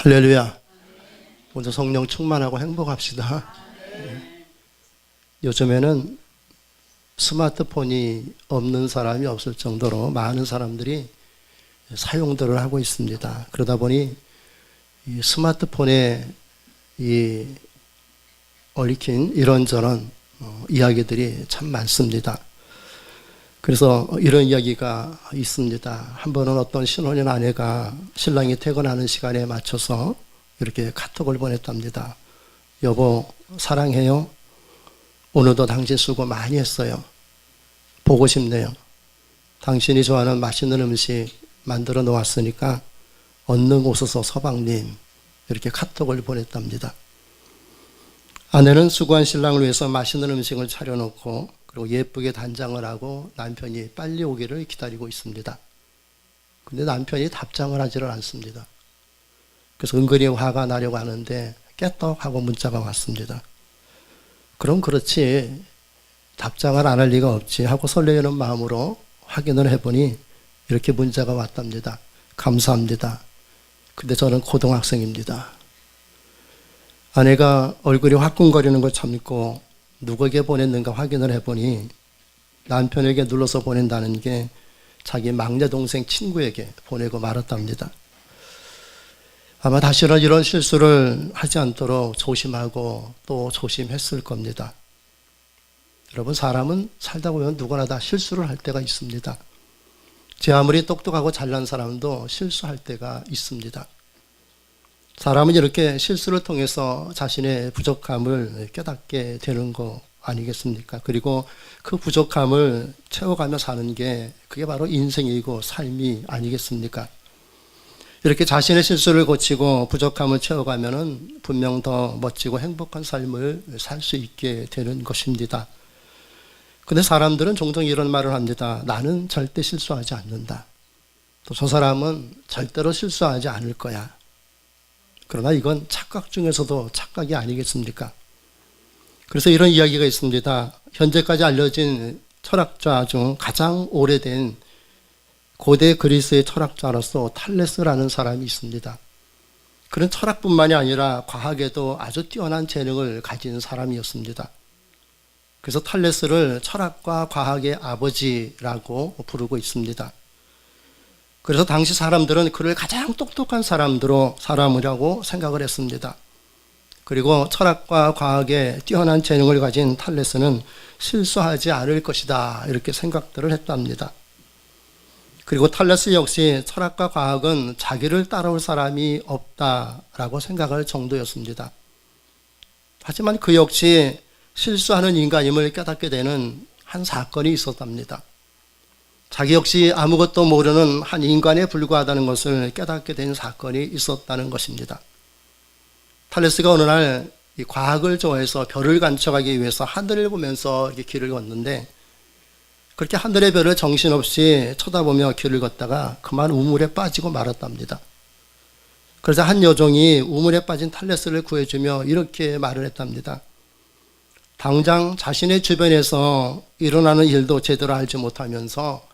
할렐루야. 먼저 성령 충만하고 행복합시다. 요즘에는 스마트폰이 없는 사람이 없을 정도로 많은 사람들이 사용들을 하고 있습니다. 그러다 보니 이 스마트폰에 얽힌 이런저런 이야기들이 참 많습니다. 그래서 이런 이야기가 있습니다. 한 번은 어떤 신혼인 아내가 신랑이 퇴근하는 시간에 맞춰서 이렇게 카톡을 보냈답니다. 여보, 사랑해요. 오늘도 당신 수고 많이 했어요. 보고 싶네요. 당신이 좋아하는 맛있는 음식 만들어 놓았으니까 얼른 오소서 서방님. 이렇게 카톡을 보냈답니다. 아내는 수고한 신랑을 위해서 맛있는 음식을 차려놓고 그리고 예쁘게 단장을 하고 남편이 빨리 오기를 기다리고 있습니다. 근데 남편이 답장을 하지를 않습니다. 그래서 은근히 화가 나려고 하는데 깨떡 하고 문자가 왔습니다. 그럼 그렇지, 답장을 안 할 리가 없지 하고 설레이는 마음으로 확인을 해보니 이렇게 문자가 왔답니다. 감사합니다. 근데 저는 고등학생입니다. 아내가 얼굴이 화끈거리는 걸 참고 누구에게 보냈는가 확인을 해보니 남편에게 눌러서 보낸다는 게 자기 막내 동생 친구에게 보내고 말았답니다. 아마 다시는 이런 실수를 하지 않도록 조심하고 또 조심했을 겁니다. 여러분, 사람은 살다 보면 누구나 다 실수를 할 때가 있습니다. 제 아무리 똑똑하고 잘난 사람도 실수할 때가 있습니다. 사람은 이렇게 실수를 통해서 자신의 부족함을 깨닫게 되는 거 아니겠습니까? 그리고 그 부족함을 채워가며 사는 게 그게 바로 인생이고 삶이 아니겠습니까? 이렇게 자신의 실수를 고치고 부족함을 채워가면은 분명 더 멋지고 행복한 삶을 살 수 있게 되는 것입니다. 근데 사람들은 종종 이런 말을 합니다. 나는 절대 실수하지 않는다. 또 저 사람은 절대로 실수하지 않을 거야. 그러나 이건 착각 중에서도 착각이 아니겠습니까? 그래서 이런 이야기가 있습니다. 현재까지 알려진 철학자 중 가장 오래된 고대 그리스의 철학자로서 탈레스라는 사람이 있습니다. 그는 철학뿐만이 아니라 과학에도 아주 뛰어난 재능을 가진 사람이었습니다. 그래서 탈레스를 철학과 과학의 아버지라고 부르고 있습니다. 그래서 당시 사람들은 그를 가장 똑똑한 사람이라고 생각을 했습니다. 그리고 철학과 과학에 뛰어난 재능을 가진 탈레스는 실수하지 않을 것이다, 이렇게 생각들을 했답니다. 그리고 탈레스 역시 철학과 과학은 자기를 따라올 사람이 없다라고 생각할 정도였습니다. 하지만 그 역시 실수하는 인간임을 깨닫게 되는 한 사건이 있었답니다. 자기 역시 아무것도 모르는 한 인간에 불과하다는 것을 깨닫게 된 사건이 있었다는 것입니다. 탈레스가 어느 날 이 과학을 좋아해서 별을 관측하기 위해서 하늘을 보면서 이렇게 길을 걷는데 그렇게 하늘의 별을 정신없이 쳐다보며 길을 걷다가 그만 우물에 빠지고 말았답니다. 그래서 한 여종이 우물에 빠진 탈레스를 구해주며 이렇게 말을 했답니다. 당장 자신의 주변에서 일어나는 일도 제대로 알지 못하면서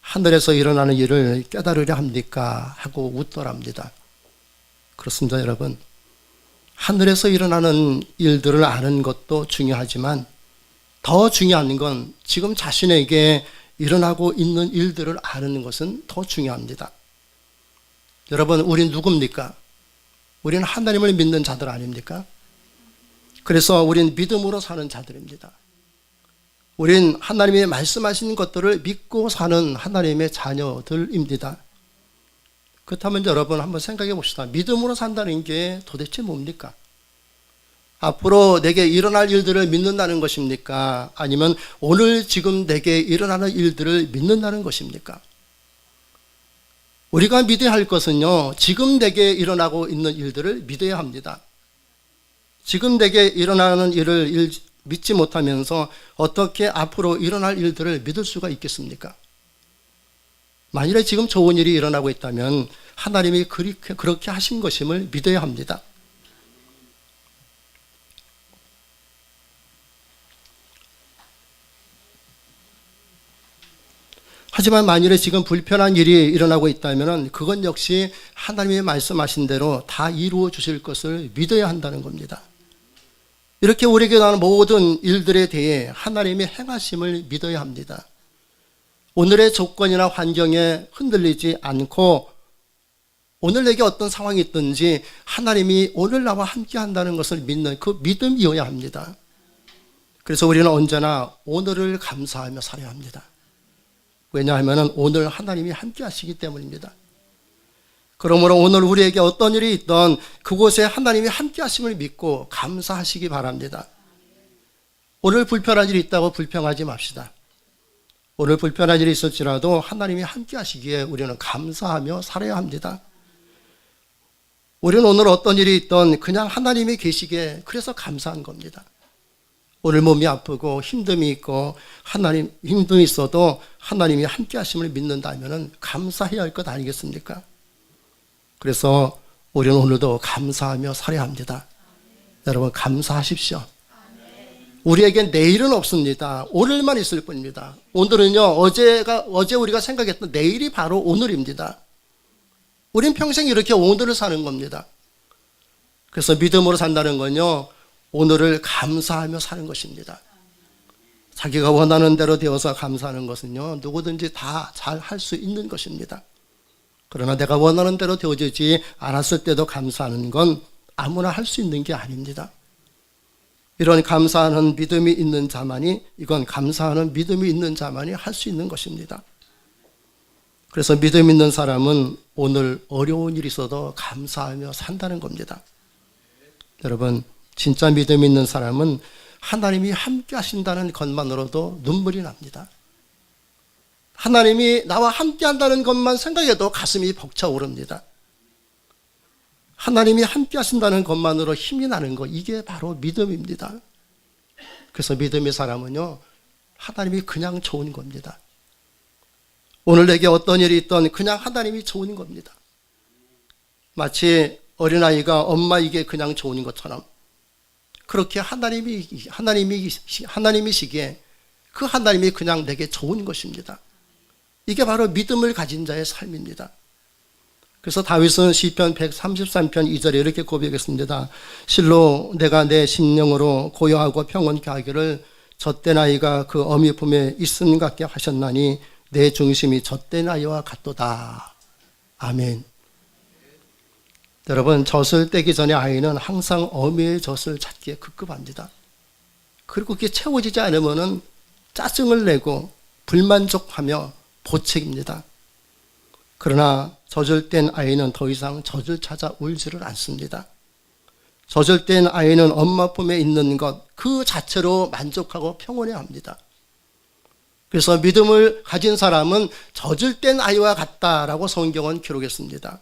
하늘에서 일어나는 일을 깨달으려 합니까? 하고 웃더랍니다. 그렇습니다, 여러분. 하늘에서 일어나는 일들을 아는 것도 중요하지만 더 중요한 건 지금 자신에게 일어나고 있는 일들을 아는 것은 더 중요합니다. 여러분, 우린 누굽니까? 우리는 하나님을 믿는 자들 아닙니까? 그래서 우린 믿음으로 사는 자들입니다. 우린 하나님이 말씀하신 것들을 믿고 사는 하나님의 자녀들입니다. 그렇다면 여러분 한번 생각해 봅시다. 믿음으로 산다는 게 도대체 뭡니까? 앞으로 내게 일어날 일들을 믿는다는 것입니까? 아니면 오늘 지금 내게 일어나는 일들을 믿는다는 것입니까? 우리가 믿어야 할 것은요, 지금 내게 일어나고 있는 일들을 믿어야 합니다. 지금 내게 일어나는 일을 믿지 못하면서 어떻게 앞으로 일어날 일들을 믿을 수가 있겠습니까? 만일에 지금 좋은 일이 일어나고 있다면 하나님이 그렇게 하신 것임을 믿어야 합니다. 하지만 만일에 지금 불편한 일이 일어나고 있다면 그건 역시 하나님이 말씀하신 대로 다 이루어 주실 것을 믿어야 한다는 겁니다. 이렇게 우리에게 나는 모든 일들에 대해 하나님의 행하심을 믿어야 합니다. 오늘의 조건이나 환경에 흔들리지 않고 오늘 내게 어떤 상황이 있든지 하나님이 오늘 나와 함께 한다는 것을 믿는 그 믿음이어야 합니다. 그래서 우리는 언제나 오늘을 감사하며 살아야 합니다. 왜냐하면 오늘 하나님이 함께 하시기 때문입니다. 그러므로 오늘 우리에게 어떤 일이 있던 그곳에 하나님이 함께 하심을 믿고 감사하시기 바랍니다. 오늘 불편한 일이 있다고 불평하지 맙시다. 오늘 불편한 일이 있을지라도 하나님이 함께 하시기에 우리는 감사하며 살아야 합니다. 우리는 오늘 어떤 일이 있던 그냥 하나님이 계시기에 그래서 감사한 겁니다. 오늘 몸이 아프고 힘듦이 있고 힘듦이 있어도 하나님이 함께 하심을 믿는다면 감사해야 할 것 아니겠습니까? 그래서 우리는 오늘도 감사하며 살아야 합니다. 여러분 감사하십시오. 우리에게 내일은 없습니다. 오늘만 있을 뿐입니다. 오늘은요 어제 우리가 생각했던 내일이 바로 오늘입니다. 우린 평생 이렇게 오늘을 사는 겁니다. 그래서 믿음으로 산다는 건요 오늘을 감사하며 사는 것입니다. 자기가 원하는 대로 되어서 감사하는 것은요 누구든지 다 잘 할 수 있는 것입니다. 그러나 내가 원하는 대로 되어지지 않았을 때도 감사하는 건 아무나 할 수 있는 게 아닙니다. 이런 감사하는 믿음이 있는 자만이 감사하는 믿음이 있는 자만이 할 수 있는 것입니다. 그래서 믿음 있는 사람은 오늘 어려운 일이 있어도 감사하며 산다는 겁니다. 여러분 진짜 믿음 있는 사람은 하나님이 함께 하신다는 것만으로도 눈물이 납니다. 하나님이 나와 함께 한다는 것만 생각해도 가슴이 벅차오릅니다. 하나님이 함께 하신다는 것만으로 힘이 나는 것, 이게 바로 믿음입니다. 그래서 믿음의 사람은요 하나님이 그냥 좋은 겁니다. 오늘 내게 어떤 일이 있던 그냥 하나님이 좋은 겁니다. 마치 어린아이가 엄마에게 그냥 좋은 것처럼 그렇게 하나님이시기에 그 하나님이 그냥 내게 좋은 것입니다. 이게 바로 믿음을 가진 자의 삶입니다. 그래서 다윗은 시편 133편 2절에 이렇게 고백했습니다. 실로 내가 내 심령으로 고요하고 평온케 하기를 젖된 아이가 그 어미 품에 있음 같게 하셨나니 내 중심이 젖된 아이와 같도다. 아멘. 여러분 젖을 떼기 전에 아이는 항상 어미의 젖을 찾기에 급급합니다. 그리고 그게 채워지지 않으면 짜증을 내고 불만족하며 보책입니다. 그러나 젖을 뗀 아이는 더 이상 젖을 찾아 울지를 않습니다. 젖을 뗀 아이는 엄마 품에 있는 것 그 자체로 만족하고 평온해합니다. 그래서 믿음을 가진 사람은 젖을 뗀 아이와 같다라고 성경은 기록했습니다.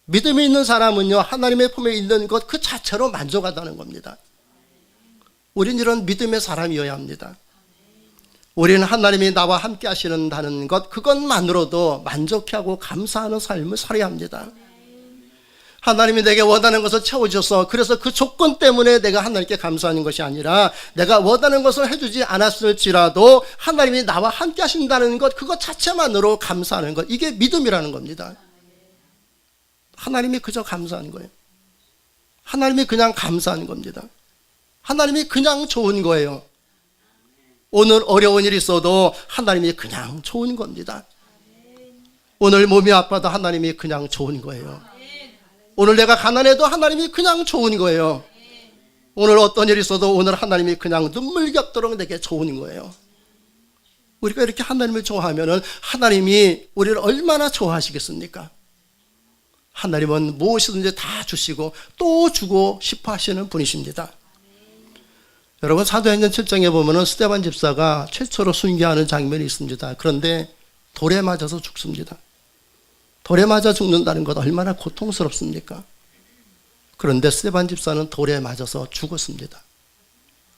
믿음이 있는 사람은요 하나님의 품에 있는 것 그 자체로 만족하다는 겁니다. 우린 이런 믿음의 사람이어야 합니다. 우리는 하나님이 나와 함께 하시는다는 것 그것만으로도 만족해하고 감사하는 삶을 살아야 합니다. 하나님이 내게 원하는 것을 채워주셔서 그래서 그 조건 때문에 내가 하나님께 감사하는 것이 아니라 내가 원하는 것을 해주지 않았을지라도 하나님이 나와 함께 하신다는 것 그것 자체만으로 감사하는 것 이게 믿음이라는 겁니다. 하나님이 그저 감사하는 거예요. 하나님이 그냥 감사하는 겁니다. 하나님이 그냥 좋은 거예요. 오늘 어려운 일이 있어도 하나님이 그냥 좋은 겁니다. 오늘 몸이 아파도 하나님이 그냥 좋은 거예요. 오늘 내가 가난해도 하나님이 그냥 좋은 거예요. 오늘 어떤 일이 있어도 오늘 하나님이 그냥 눈물 겹도록 내게 좋은 거예요. 우리가 이렇게 하나님을 좋아하면 하나님이 우리를 얼마나 좋아하시겠습니까? 하나님은 무엇이든지 다 주시고 또 주고 싶어 하시는 분이십니다. 여러분 사도행전 7장에 보면 스데반 집사가 최초로 순교하는 장면이 있습니다. 그런데 돌에 맞아서 죽습니다. 돌에 맞아 죽는다는 것 얼마나 고통스럽습니까? 그런데 스데반 집사는 돌에 맞아서 죽었습니다.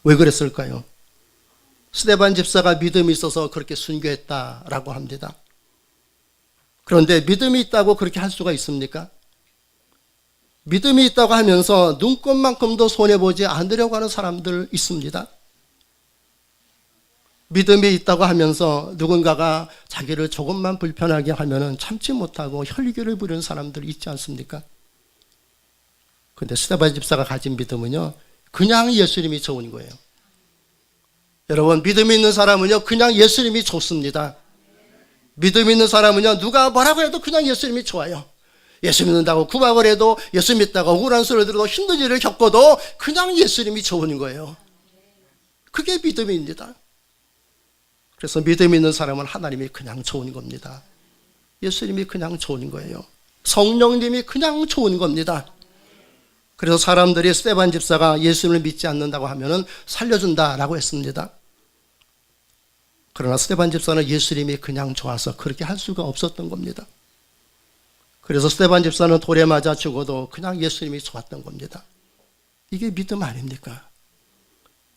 왜 그랬을까요? 스데반 집사가 믿음이 있어서 그렇게 순교했다라고 합니다. 그런데 믿음이 있다고 그렇게 할 수가 있습니까? 믿음이 있다고 하면서 눈꽃만큼도 손해보지 않으려고 하는 사람들 있습니다. 믿음이 있다고 하면서 누군가가 자기를 조금만 불편하게 하면은 참지 못하고 혈기를 부리는 사람들 있지 않습니까? 근데 스데반 집사가 가진 믿음은요, 그냥 예수님이 좋은 거예요. 여러분, 믿음이 있는 사람은요, 그냥 예수님이 좋습니다. 믿음 있는 사람은요, 누가 뭐라고 해도 그냥 예수님이 좋아요. 예수 믿는다고 구박을 해도, 예수 믿다가 억울한 소리를 들어도, 힘든 일을 겪어도 그냥 예수님이 좋은 거예요. 그게 믿음입니다. 그래서 믿음 있는 사람은 하나님이 그냥 좋은 겁니다. 예수님이 그냥 좋은 거예요. 성령님이 그냥 좋은 겁니다. 그래서 사람들이 스데반 집사가 예수님을 믿지 않는다고 하면은 살려준다라고 했습니다. 그러나 스데반 집사는 예수님이 그냥 좋아서 그렇게 할 수가 없었던 겁니다. 그래서 스데반 집사는 돌에 맞아 죽어도 그냥 예수님이 좋았던 겁니다. 이게 믿음 아닙니까?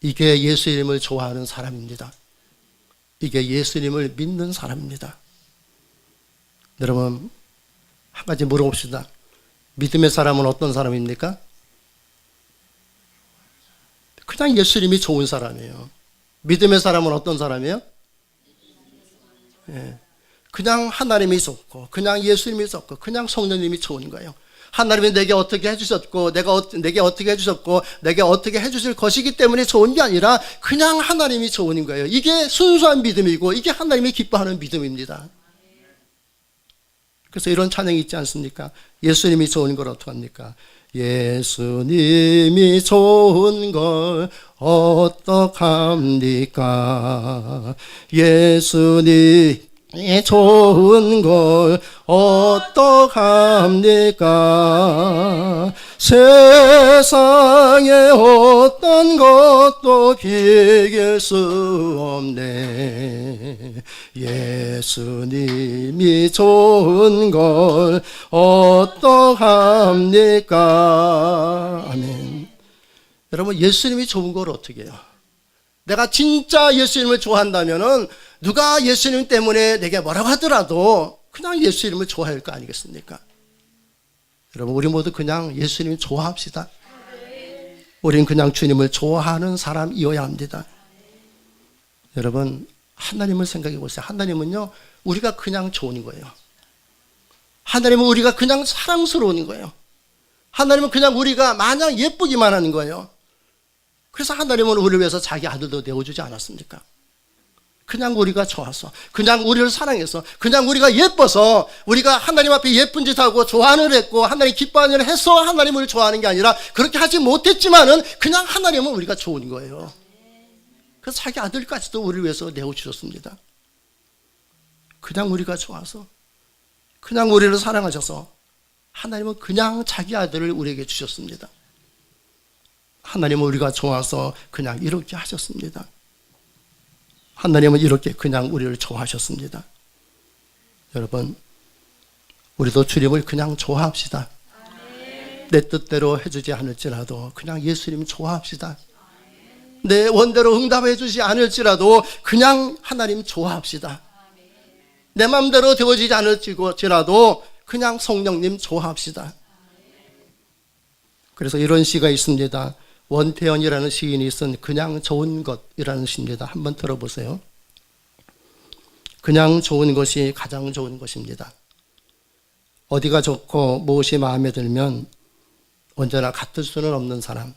이게 예수님을 좋아하는 사람입니다. 이게 예수님을 믿는 사람입니다. 여러분, 한 가지 물어봅시다. 믿음의 사람은 어떤 사람입니까? 그냥 예수님이 좋은 사람이에요. 믿음의 사람은 어떤 사람이에요? 그냥 하나님이 좋고, 그냥 예수님이 좋고, 그냥 성령님이 좋은 거예요. 하나님이 내게 어떻게 해주셨고, 내게 어떻게 해주셨고, 내게 어떻게 해주실 것이기 때문에 좋은 게 아니라 그냥 하나님이 좋은 거예요. 이게 순수한 믿음이고, 이게 하나님이 기뻐하는 믿음입니다. 그래서 이런 찬양이 있지 않습니까? 예수님이 좋은 걸 어떡합니까? 예수님이 좋은 걸 어떡합니까? 예수님이 좋은 걸 어떡합니까? 세상에 어떤 것도 비길 수 없네. 예수님이 좋은 걸 어떡합니까? 아멘. 여러분, 예수님이 좋은 걸 어떻게 해요? 내가 진짜 예수님을 좋아한다면은 누가 예수님 때문에 내게 뭐라고 하더라도 그냥 예수님을 좋아할 거 아니겠습니까? 여러분, 우리 모두 그냥 예수님 좋아합시다. 우린 그냥 주님을 좋아하는 사람이어야 합니다. 여러분, 하나님을 생각해 보세요. 하나님은요, 우리가 그냥 좋은 거예요. 하나님은 우리가 그냥 사랑스러운 거예요. 하나님은 그냥 우리가 마냥 예쁘기만 하는 거예요. 그래서 하나님은 우리를 위해서 자기 아들도 내어주지 않았습니까? 그냥 우리가 좋아서, 그냥 우리를 사랑해서, 그냥 우리가 예뻐서, 우리가 하나님 앞에 예쁜 짓 하고 좋아하는 일 했고 하나님 기뻐하는 일을 해서 하나님을 좋아하는 게 아니라 그렇게 하지 못했지만은 그냥 하나님은 우리가 좋은 거예요. 그래서 자기 아들까지도 우리를 위해서 내어주셨습니다. 그냥 우리가 좋아서, 그냥 우리를 사랑하셔서 하나님은 그냥 자기 아들을 우리에게 주셨습니다. 하나님은 우리가 좋아서 그냥 이렇게 하셨습니다. 하나님은 이렇게 그냥 우리를 좋아하셨습니다. 여러분, 우리도 주님을 그냥 좋아합시다. 내 뜻대로 해주지 않을지라도 그냥 예수님 좋아합시다. 내 원대로 응답해 주지 않을지라도 그냥 하나님 좋아합시다. 내 마음대로 되어지지 않을지라도 그냥 성령님 좋아합시다. 그래서 이런 시가 있습니다. 원태연이라는 시인이 쓴 그냥 좋은 것이라는 시입니다. 한번 들어보세요. 그냥 좋은 것이 가장 좋은 것입니다. 어디가 좋고 무엇이 마음에 들면 언제나 같을 수는 없는 사람,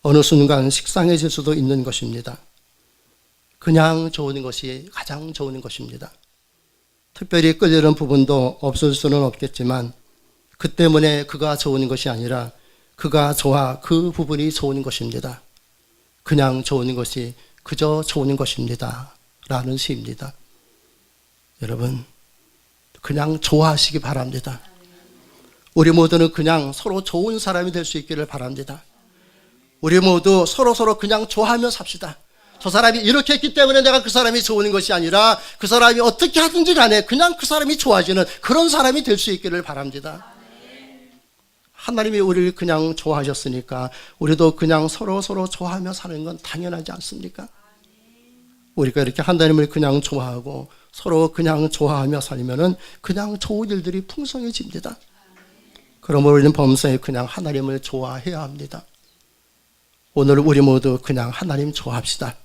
어느 순간 식상해질 수도 있는 것입니다. 그냥 좋은 것이 가장 좋은 것입니다. 특별히 끌리는 부분도 없을 수는 없겠지만 그 때문에 그가 좋은 것이 아니라 그가 좋아 그 부분이 좋은 것입니다. 그냥 좋은 것이 그저 좋은 것입니다. 라는 시입니다. 여러분, 그냥 좋아하시기 바랍니다. 우리 모두는 그냥 서로 좋은 사람이 될 수 있기를 바랍니다. 우리 모두 서로 그냥 좋아하며 삽시다. 저 사람이 이렇게 했기 때문에 내가 그 사람이 좋은 것이 아니라 그 사람이 어떻게 하든지 간에 그냥 그 사람이 좋아지는 그런 사람이 될 수 있기를 바랍니다. 하나님이 우리를 그냥 좋아하셨으니까 우리도 그냥 서로 좋아하며 사는 건 당연하지 않습니까? 우리가 이렇게 하나님을 그냥 좋아하고 서로 그냥 좋아하며 살면은 그냥 좋은 일들이 풍성해집니다. 그러므로 우리는 범사에 그냥 하나님을 좋아해야 합니다. 오늘 우리 모두 그냥 하나님 좋아합시다.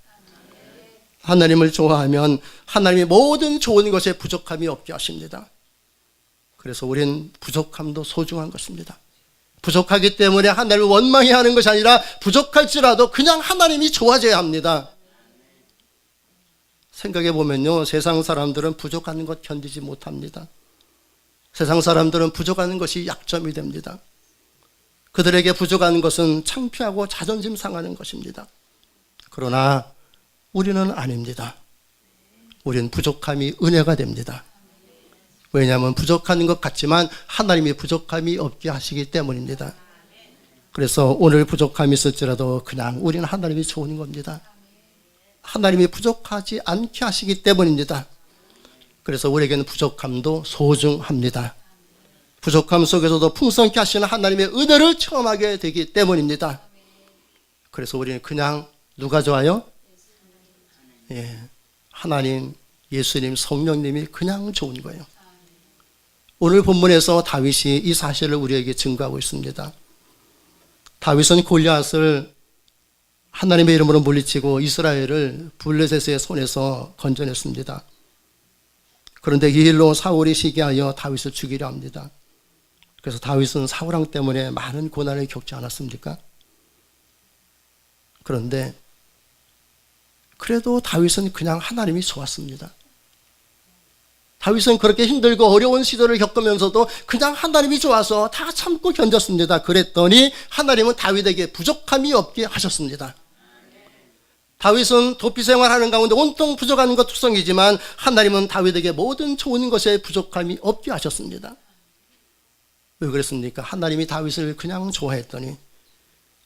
하나님을 좋아하면 하나님이 모든 좋은 것에 부족함이 없게 하십니다. 그래서 우린 부족함도 소중한 것입니다. 부족하기 때문에 하나님을 원망해 하는 것이 아니라 부족할지라도 그냥 하나님이 좋아져야 합니다. 생각해 보면요, 세상 사람들은 부족한 것 견디지 못합니다. 세상 사람들은 부족한 것이 약점이 됩니다. 그들에게 부족한 것은 창피하고 자존심 상하는 것입니다. 그러나 우리는 아닙니다. 우리는 부족함이 은혜가 됩니다. 왜냐하면 부족한 것 같지만 하나님이 부족함이 없게 하시기 때문입니다. 그래서 오늘 부족함이 있을지라도 그냥 우리는 하나님이 좋은 겁니다. 하나님이 부족하지 않게 하시기 때문입니다. 그래서 우리에게는 부족함도 소중합니다. 부족함 속에서도 풍성케 하시는 하나님의 은혜를 체험하게 되기 때문입니다. 그래서 우리는 그냥 누가 좋아요? 하나님, 예수님, 성령님이 그냥 좋은 거예요. 오늘 본문에서 다윗이 이 사실을 우리에게 증거하고 있습니다. 다윗은 골리앗을 하나님의 이름으로 물리치고 이스라엘을 블레셋의 손에서 건져냈습니다. 그런데 이 일로 사울이 시기하여 다윗을 죽이려 합니다. 그래서 다윗은 사울왕 때문에 많은 고난을 겪지 않았습니까? 그런데 그래도 다윗은 그냥 하나님이 좋았습니다. 다윗은 그렇게 힘들고 어려운 시절을 겪으면서도 그냥 하나님이 좋아서 다 참고 견뎠습니다. 그랬더니 하나님은 다윗에게 부족함이 없게 하셨습니다. 다윗은 도피 생활하는 가운데 온통 부족한 것 투성이지만 하나님은 다윗에게 모든 좋은 것에 부족함이 없게 하셨습니다. 왜 그랬습니까? 하나님이 다윗을 그냥 좋아했더니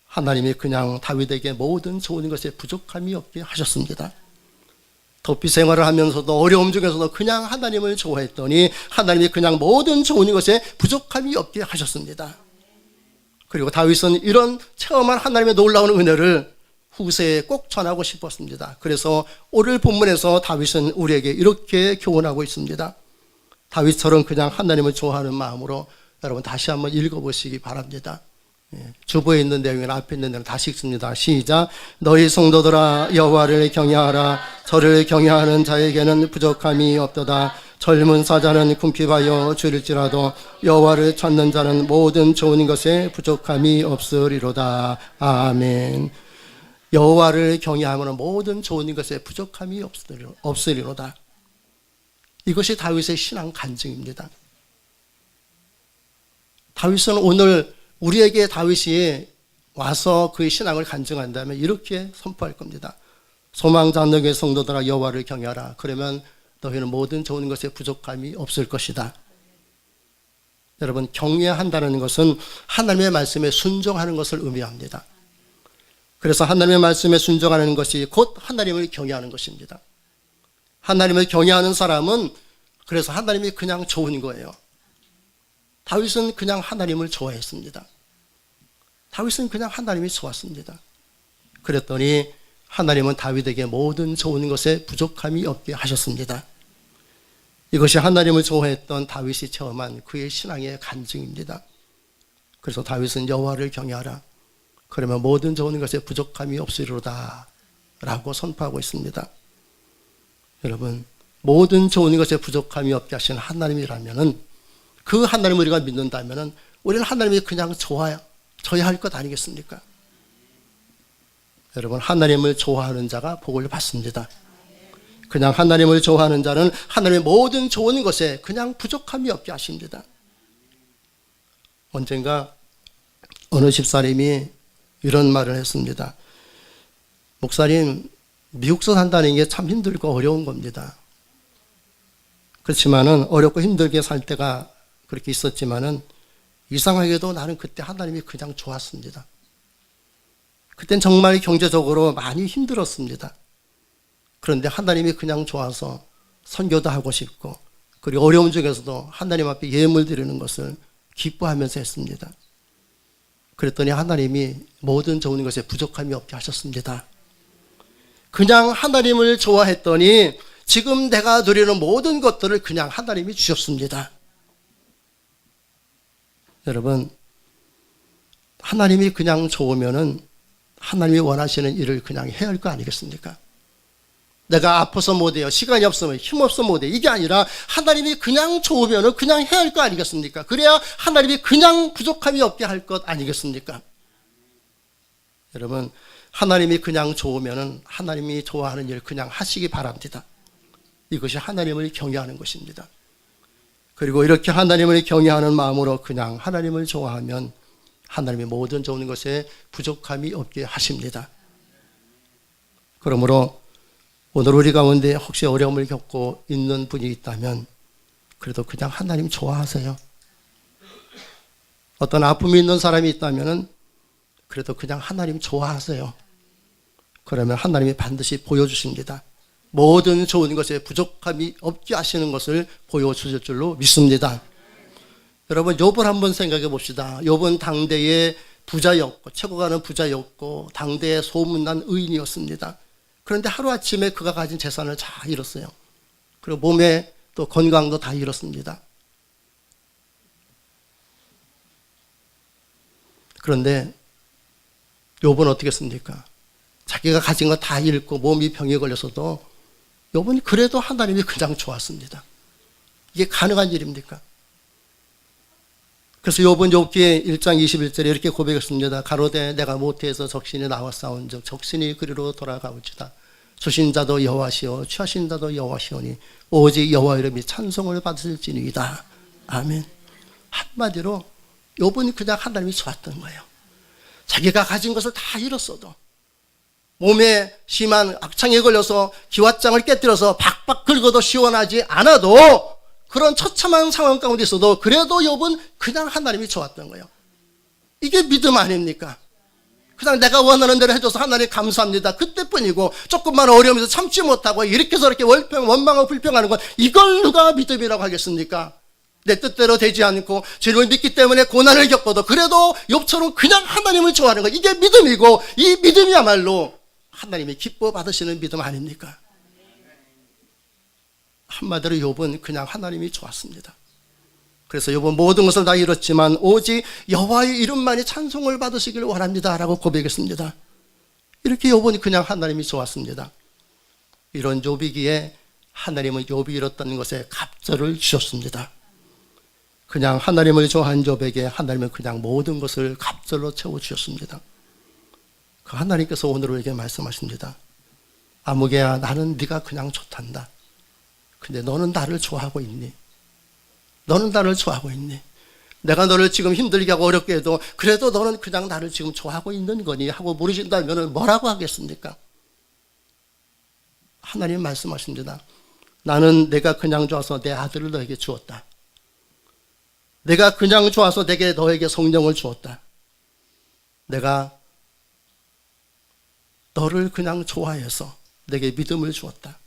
하나님이 그냥 다윗에게 모든 좋은 것에 부족함이 없게 하셨습니다. 도피 생활을 하면서도 어려움 중에서도 그냥 하나님을 좋아했더니 하나님이 그냥 모든 좋은 것에 부족함이 없게 하셨습니다. 그리고 다윗은 이런 체험한 하나님의 놀라운 은혜를 후세에 꼭 전하고 싶었습니다. 그래서 오늘 본문에서 다윗은 우리에게 이렇게 교훈하고 있습니다. 다윗처럼 그냥 하나님을 좋아하는 마음으로 여러분 다시 한번 읽어보시기 바랍니다. 주보에 있는 내용이나 앞에 있는 내용 다시 읽습니다. 시작. 너희 성도들아 여호와를 경외하라. 저를 경외하는 자에게는 부족함이 없도다. 젊은 사자는 궁핍하여 줄일지라도 여호와를 찾는 자는 모든 좋은 것에 부족함이 없으리로다. 아멘. 여호와를 경외하면 모든 좋은 것에 부족함이 없으리로다. 이것이 다윗의 신앙 간증입니다. 다윗은 오늘 우리에게 다윗이 와서 그의 신앙을 간증한다면 이렇게 선포할 겁니다. 소망장로교회 성도들아 여호와를 경외하라. 그러면 너희는 모든 좋은 것에 부족함이 없을 것이다. 여러분, 경외한다는 것은 하나님의 말씀에 순종하는 것을 의미합니다. 그래서 하나님의 말씀에 순종하는 것이 곧 하나님을 경외하는 것입니다. 하나님을 경외하는 사람은 그래서 하나님이 그냥 좋은 거예요. 다윗은 그냥 하나님을 좋아했습니다. 다윗은 그냥 하나님이 좋았습니다. 그랬더니 하나님은 다윗에게 모든 좋은 것에 부족함이 없게 하셨습니다. 이것이 하나님을 좋아했던 다윗이 체험한 그의 신앙의 간증입니다. 그래서 다윗은 여호와를 경외하라. 그러면 모든 좋은 것에 부족함이 없으리로다 라고 선포하고 있습니다. 여러분, 모든 좋은 것에 부족함이 없게 하신 하나님이라면은 그 하나님을 우리가 믿는다면 우리는 하나님이 그냥 좋아야 할 것 아니겠습니까? 여러분, 하나님을 좋아하는 자가 복을 받습니다. 그냥 하나님을 좋아하는 자는 하나님의 모든 좋은 것에 그냥 부족함이 없게 하십니다. 언젠가 어느 집사님이 이런 말을 했습니다. 목사님, 미국서 산다는 게 참 힘들고 어려운 겁니다. 그렇지만은 어렵고 힘들게 살 때가 그렇게 있었지만은 이상하게도 나는 그때 하나님이 그냥 좋았습니다. 그땐 정말 경제적으로 많이 힘들었습니다. 그런데 하나님이 그냥 좋아서 선교도 하고 싶고 그리고 어려움 중에서도 하나님 앞에 예물 드리는 것을 기뻐하면서 했습니다. 그랬더니 하나님이 모든 좋은 것에 부족함이 없게 하셨습니다. 그냥 하나님을 좋아했더니 지금 내가 누리는 모든 것들을 그냥 하나님이 주셨습니다. 여러분, 하나님이 그냥 좋으면은 하나님이 원하시는 일을 그냥 해야 할 거 아니겠습니까? 내가 아파서 못해요. 시간이 없으면 힘없어 못해. 이게 아니라 하나님이 그냥 좋으면 그냥 해야 할 거 아니겠습니까? 그래야 하나님이 그냥 부족함이 없게 할 것 아니겠습니까? 여러분, 하나님이 그냥 좋으면 하나님이 좋아하는 일 그냥 하시기 바랍니다. 이것이 하나님을 경외하는 것입니다. 그리고 이렇게 하나님을 경외하는 마음으로 그냥 하나님을 좋아하면 하나님이 모든 좋은 것에 부족함이 없게 하십니다. 그러므로 오늘 우리 가운데 혹시 어려움을 겪고 있는 분이 있다면 그래도 그냥 하나님 좋아하세요. 어떤 아픔이 있는 사람이 있다면 그래도 그냥 하나님 좋아하세요. 그러면 하나님이 반드시 보여주십니다. 모든 좋은 것에 부족함이 없게 하시는 것을 보여주실 줄로 믿습니다. 여러분, 욥을 한번 생각해 봅시다. 욥은 당대의 부자였고 최고 가는 부자였고 당대의 소문난 의인이었습니다. 그런데 하루아침에 그가 가진 재산을 다 잃었어요. 그리고 몸에 또 건강도 다 잃었습니다. 그런데 욥은 어떻게 했습니까? 자기가 가진 거 다 잃고 몸이 병에 걸려서도 욥은 그래도 하나님이 그냥 좋았습니다. 이게 가능한 일입니까? 그래서 욥은 욥기 1장 21절에 이렇게 고백했습니다. 가로되 내가 모태에서 적신이 나와 싸운즉 적신이 그리로 돌아가오지다. 주신 자도 여호와시오 취하신 자도 여호와시오니 오직 여호와 이름이 찬송을 받으실지니이다. 아멘. 한마디로 욥은 그냥 하나님이 좋았던 거예요. 자기가 가진 것을 다 잃었어도 몸에 심한 악창에 걸려서 기왓장을 깨뜨려서 박박 긁어도 시원하지 않아도 그런 처참한 상황 가운데 있어도 그래도 욥은 그냥 하나님이 좋았던 거예요. 이게 믿음 아닙니까? 그냥 내가 원하는 대로 해줘서 하나님 감사합니다. 그때뿐이고 조금만 어려움에서 참지 못하고 이렇게 저렇게 원망하고 불평하는 건 이걸 누가 믿음이라고 하겠습니까? 내 뜻대로 되지 않고 주님을 믿기 때문에 고난을 겪어도 그래도 욥처럼 그냥 하나님을 좋아하는 거, 이게 믿음이고 이 믿음이야말로 하나님이 기뻐 받으시는 믿음 아닙니까? 한마디로 욥은 그냥 하나님이 좋았습니다. 그래서 욥은 모든 것을 다 잃었지만 오직 여호와의 이름만이 찬송을 받으시기를 원합니다 라고 고백했습니다. 이렇게 욥은 그냥 하나님이 좋았습니다. 이런 욥이기에 하나님은 욥이 잃었다는 것에 갑절을 주셨습니다. 그냥 하나님을 좋아한 욥에게 하나님은 그냥 모든 것을 갑절로 채워주셨습니다. 그 하나님께서 오늘 우리에게 말씀하십니다. 아무개야, 나는 네가 그냥 좋단다. 근데 너는 나를 좋아하고 있니? 너는 나를 좋아하고 있니? 내가 너를 지금 힘들게 하고 어렵게 해도 그래도 너는 그냥 나를 지금 좋아하고 있는 거니? 하고 물으신다면 뭐라고 하겠습니까? 하나님 말씀하십니다. 나는 내가 그냥 좋아서 내 아들을 너에게 주었다. 내가 그냥 좋아서 너에게 성령을 주었다. 내가 너를 그냥 좋아해서 내게 믿음을 주었다.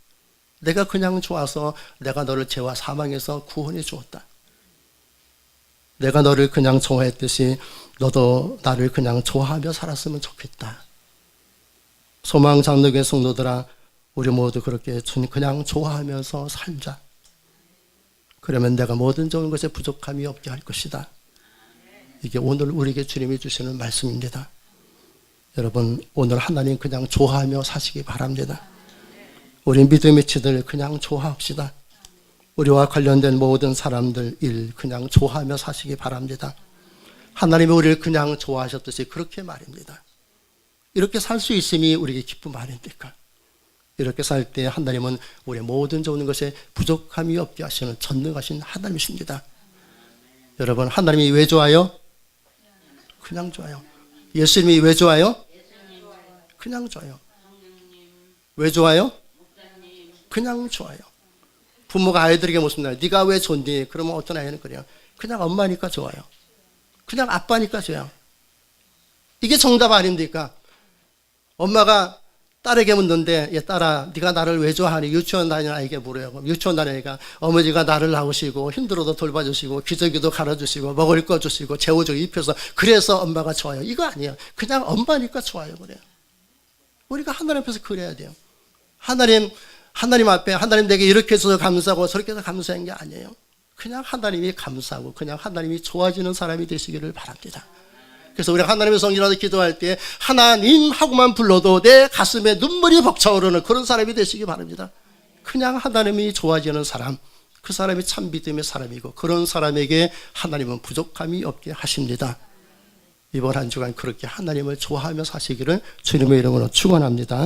내가 그냥 좋아서 내가 너를 죄와 사망에서 구원해 주었다. 내가 너를 그냥 좋아했듯이 너도 나를 그냥 좋아하며 살았으면 좋겠다. 소망장로교회 성도들아, 우리 모두 그렇게 주님 그냥 좋아하면서 살자. 그러면 내가 모든 좋은 것에 부족함이 없게 할 것이다. 이게 오늘 우리에게 주님이 주시는 말씀입니다. 여러분, 오늘 하나님 그냥 좋아하며 사시기 바랍니다. 우리 믿음의 치들 그냥 좋아합시다. 우리와 관련된 모든 사람들 일 그냥 좋아하며 사시기 바랍니다. 하나님이 우리를 그냥 좋아하셨듯이 그렇게 말입니다. 이렇게 살 수 있음이 우리에게 기쁨 아닙니까? 이렇게 살 때 하나님은 우리의 모든 좋은 것에 부족함이 없게 하시는 전능하신 하나님이십니다. 여러분, 하나님이 왜 좋아요? 그냥 좋아요. 예수님이 왜 좋아요? 그냥 좋아요. 왜 좋아요? 그냥 좋아요. 부모가 아이들에게 묻습니다. 네가 왜 좋니? 그러면 어떤 아이는 그래요. 그냥 엄마니까 좋아요. 그냥 아빠니까 좋아요. 이게 정답 아닙니까? 엄마가 딸에게 묻는데, 얘 딸아, 네가 나를 왜 좋아하니? 유치원 다니는 아이에게 물어요. 그럼 유치원 다니는 아이가 어머니가 나를 낳으시고 힘들어도 돌봐주시고 기저귀도 갈아주시고 먹을 거 주시고 재워주고 입혀서 그래서 엄마가 좋아요. 이거 아니에요. 그냥 엄마니까 좋아요. 그래요. 우리가 하나님 앞에서 그래야 돼요. 하나님 앞에 하나님 내게 이렇게 해서 감사하고 저렇게 해서 감사한 게 아니에요. 그냥 하나님이 감사하고 그냥 하나님이 좋아지는 사람이 되시기를 바랍니다. 그래서 우리 하나님의 성이라도 기도할 때 하나님 하고만 불러도 내 가슴에 눈물이 벅차오르는 그런 사람이 되시기 바랍니다. 그냥 하나님이 좋아지는 사람, 그 사람이 참 믿음의 사람이고 그런 사람에게 하나님은 부족함이 없게 하십니다. 이번 한 주간 그렇게 하나님을 좋아하며 사시기를 주님의 이름으로 축원합니다.